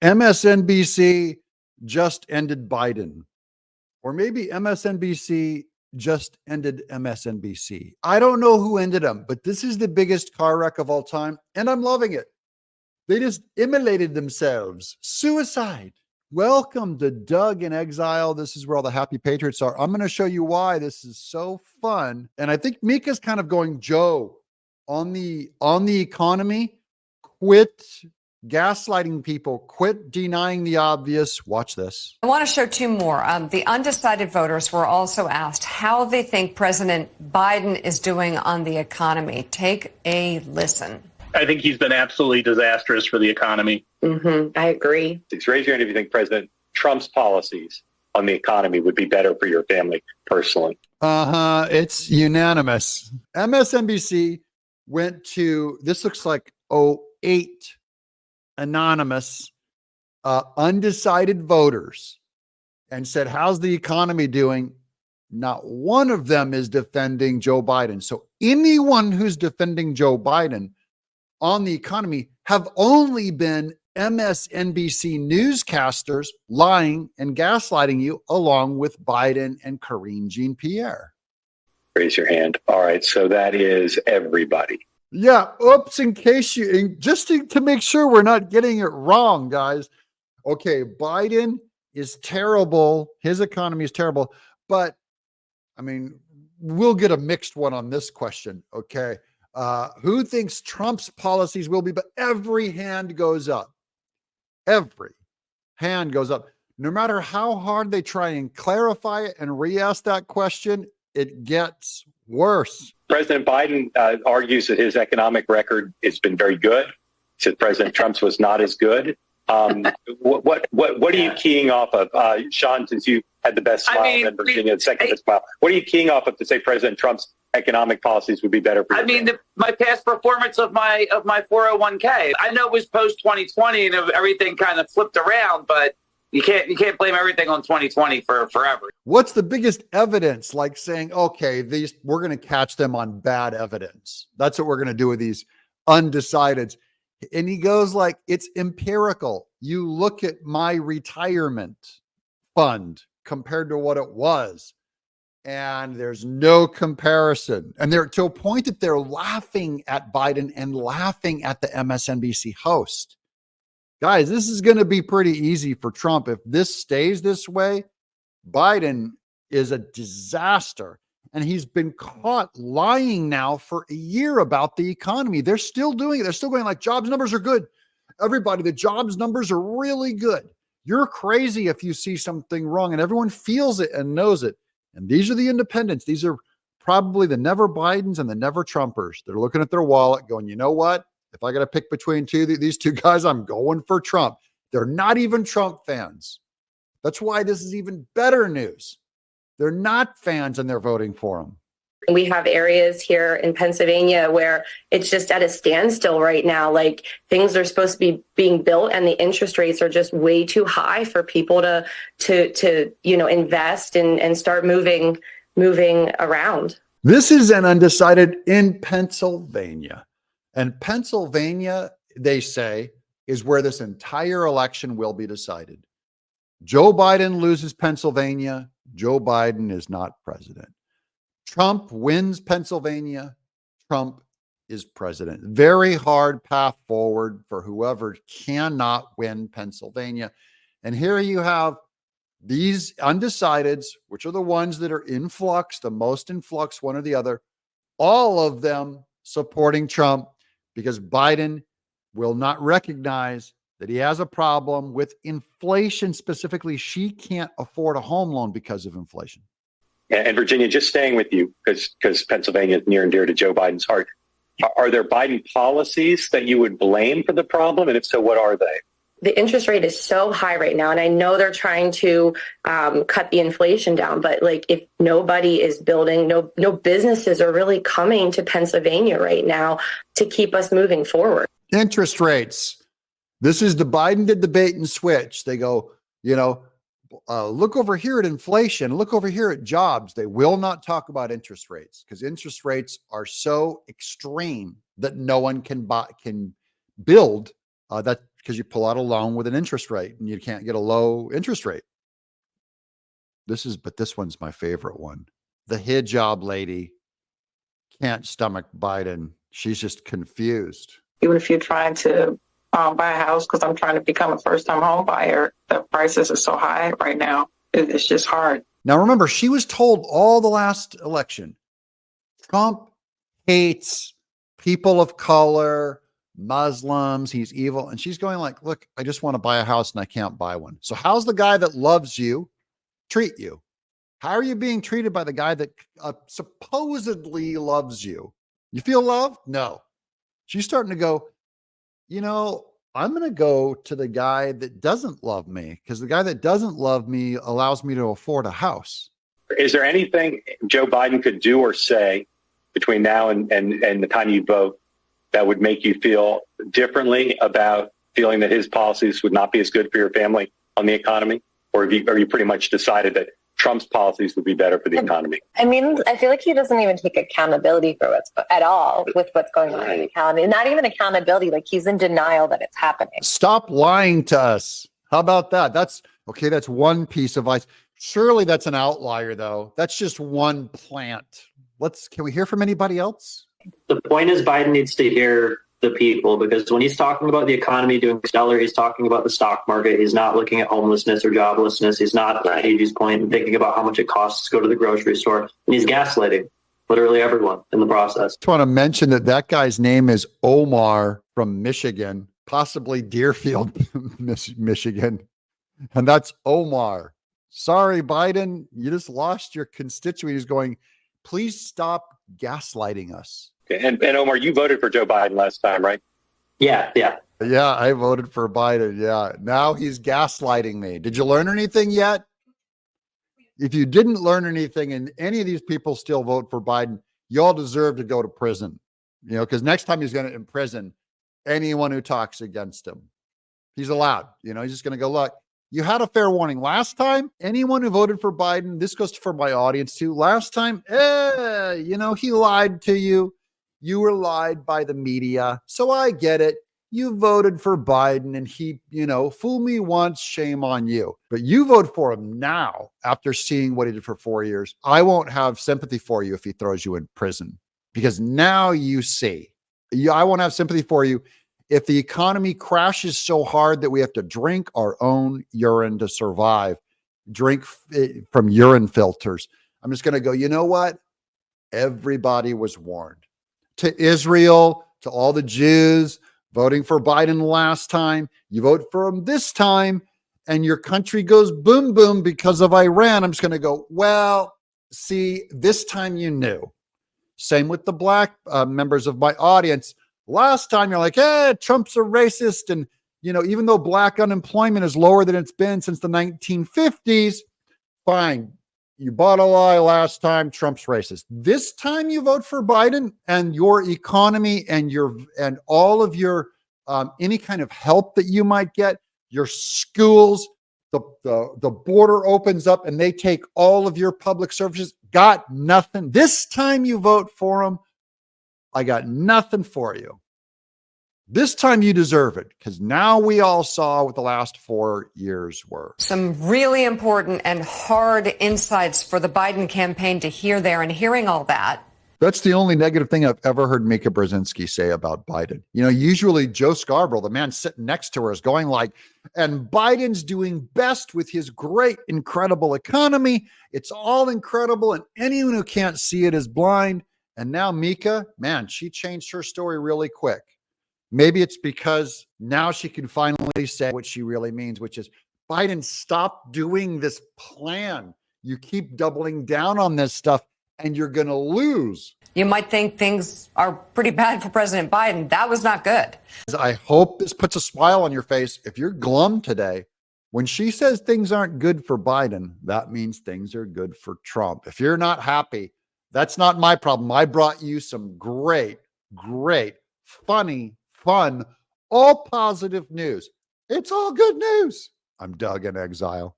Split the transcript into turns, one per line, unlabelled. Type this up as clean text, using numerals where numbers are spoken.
MSNBC just ended Biden, or maybe MSNBC just ended MSNBC. I don't know who ended them, but this is the biggest car wreck of all time, and I'm loving it. They just immolated themselves. Suicide. Welcome to Doug in Exile. This is where all the happy patriots are. I'm going to show you why this is so fun. And I think Mika's kind of going, Joe, on the economy, quit gaslighting people, quit denying the obvious. Watch this.
I want to show two more. The undecided voters were also asked how they think President Biden is doing on the economy. Take a listen.
I think he's been absolutely disastrous for the economy.
I agree.
Raise your hand if you think President Trump's policies on the economy would be better for your family personally.
It's unanimous. MSNBC went to, this looks like 08 anonymous undecided voters and said, how's the economy doing? Not one of them is defending Joe Biden. So anyone who's defending Joe Biden on the economy have only been MSNBC newscasters lying and gaslighting you, along with Biden and Karine Jean-Pierre.
Raise your hand. All right. So that is everybody.
Yeah. Oops. In case you, just to make sure we're not getting it wrong, guys. Okay. Biden is terrible. His economy is terrible. But I mean, we'll get a mixed one on this question. Okay. Who thinks Trump's policies will be, but every hand goes up. Every hand goes up. No matter how hard they try and clarify it and re-ask that question, it gets worse.
President Biden argues that his economic record has been very good. He said President Trump's was not as good. What are you keying off of, Sean? Since you had the best smile, and Virginia the second best smile. What are you keying off of to say President Trump's economic policies would be better for you?
My past performance of my 401k. I know it was post 2020 and everything kind of flipped around, but you can't blame everything on 2020 for forever.
What's the biggest evidence? Like saying, okay, we're going to catch them on bad evidence. That's what we're going to do with these undecideds. And he goes like, it's empirical. You look at my retirement fund compared to what it was, and there's no comparison. And they're to a point that they're laughing at Biden and laughing at the MSNBC host. Guys, this is going to be pretty easy for Trump. If this stays this way, Biden is a disaster. And he's been caught lying now for a year about the economy. They're still doing it. They're still going like, jobs numbers are good. Everybody, the jobs numbers are really good. You're crazy if you see something wrong, and everyone feels it and knows it. And these are the independents. These are probably the never Bidens and the never Trumpers. They're looking at their wallet going, you know what? If I got to pick between these two guys, I'm going for Trump. They're not even Trump fans. That's why this is even better news. They're not fans and they're voting for him.
We have areas here in Pennsylvania where it's just at a standstill right now. Like things are supposed to be being built and the interest rates are just way too high for people to invest and start moving around.
This is an undecided in Pennsylvania. And Pennsylvania, they say, is where this entire election will be decided. Joe Biden loses Pennsylvania. Joe Biden is not president. Trump wins Pennsylvania. Trump is president. Very hard path forward for whoever cannot win Pennsylvania. And here you have these undecideds, which are the ones that are in flux, the most in flux, one or the other, all of them supporting Trump because Biden will not recognize that he has a problem with inflation. Specifically, she can't afford a home loan because of inflation.
And Virginia, just staying with you, because Pennsylvania is near and dear to Joe Biden's heart. Are there Biden policies that you would blame for the problem? And if so, what are they?
The interest rate is so high right now. And I know they're trying to cut the inflation down. But like if nobody is building, no businesses are really coming to Pennsylvania right now to keep us moving forward.
Interest rates. This is the Biden did the bait and switch. They go, look over here at inflation, look over here at jobs. They will not talk about interest rates because interest rates are so extreme that no one can build that because you pull out a loan with an interest rate and you can't get a low interest rate. But this one's my favorite one. The hijab lady can't stomach Biden. She's just confused.
Even if you're trying to buy a house, because I'm trying to become a first-time home buyer, the prices are so high right now. It's just hard.
Now, remember, she was told all the last election, Trump hates people of color, Muslims, he's evil. And she's going like, look, I just want to buy a house and I can't buy one. So how's the guy that loves you treat you? How are you being treated by the guy that supposedly loves you? You feel loved? No. She's starting to go, I'm going to go to the guy that doesn't love me, because the guy that doesn't love me allows me to afford a house.
Is there anything Joe Biden could do or say between now and the time you vote that would make you feel differently about feeling that his policies would not be as good for your family on the economy? Or are you pretty much decided that Trump's policies would be better for the economy?
I mean, I feel like he doesn't even take accountability for what's going on in the economy. Not even accountability. Like, he's in denial that it's happening.
Stop lying to us. How about that? That's one piece of advice. Surely that's an outlier, though. That's just one plant. Can we hear from anybody else?
The point is, Biden needs to hear the people, because when he's talking about the economy doing stellar, he's talking about the stock market. He's not looking at homelessness or joblessness. He's not, at Agee's point, and thinking about how much it costs to go to the grocery store. And he's gaslighting literally everyone in the process.
I just want to mention that guy's name is Omar from Michigan, possibly Deerfield, Michigan. And that's Omar. Sorry, Biden, you just lost your constituent. He's going, please stop gaslighting us.
And Omar, you voted for Joe Biden last time, right?
Yeah.
Yeah, I voted for Biden. Yeah. Now he's gaslighting me. Did you learn anything yet? If you didn't learn anything and any of these people still vote for Biden, you all deserve to go to prison, because next time he's going to imprison anyone who talks against him. He's allowed, he's just going to go, look, you had a fair warning. Last time, anyone who voted for Biden, this goes for my audience too. Last time, he lied to you. You were lied by the media. So I get it. You voted for Biden and he, fool me once, shame on you. But you vote for him now after seeing what he did for 4 years. I won't have sympathy for you if he throws you in prison, because now you see. I won't have sympathy for you if the economy crashes so hard that we have to drink our own urine to survive, drink from urine filters. I'm just going to go, you know what? Everybody was warned. To Israel, to all the Jews voting for Biden last time, you vote for him this time, and your country goes boom, boom because of Iran. I'm just going to go, well, see, this time you knew. Same with the black members of my audience. Last time you're like, hey, Trump's a racist. And, even though black unemployment is lower than it's been since the 1950s, fine. You bought a lie last time, Trump's racist. This time you vote for Biden, and your economy and all of your any kind of help that you might get, your schools, the border opens up and they take all of your public services, got nothing. This time you vote for them, I got nothing for you. This time you deserve it, because now we all saw what the last 4 years were.
Some really important and hard insights for the Biden campaign to hear there, and hearing all that.
That's the only negative thing I've ever heard Mika Brzezinski say about Biden. Usually Joe Scarborough, the man sitting next to her, is going like, and Biden's doing best with his great, incredible economy. It's all incredible, and anyone who can't see it is blind. And now Mika, man, she changed her story really quick. Maybe it's because now she can finally say what she really means, which is, Biden, stop doing this plan. You keep doubling down on this stuff and you're going to lose.
You might think things are pretty bad for President Biden. That was not good.
I hope this puts a smile on your face. If you're glum today, when she says things aren't good for Biden, that means things are good for Trump. If you're not happy, that's not my problem. I brought you some great, funny, fun, all positive news. It's all good news. I'm Doug in Exile.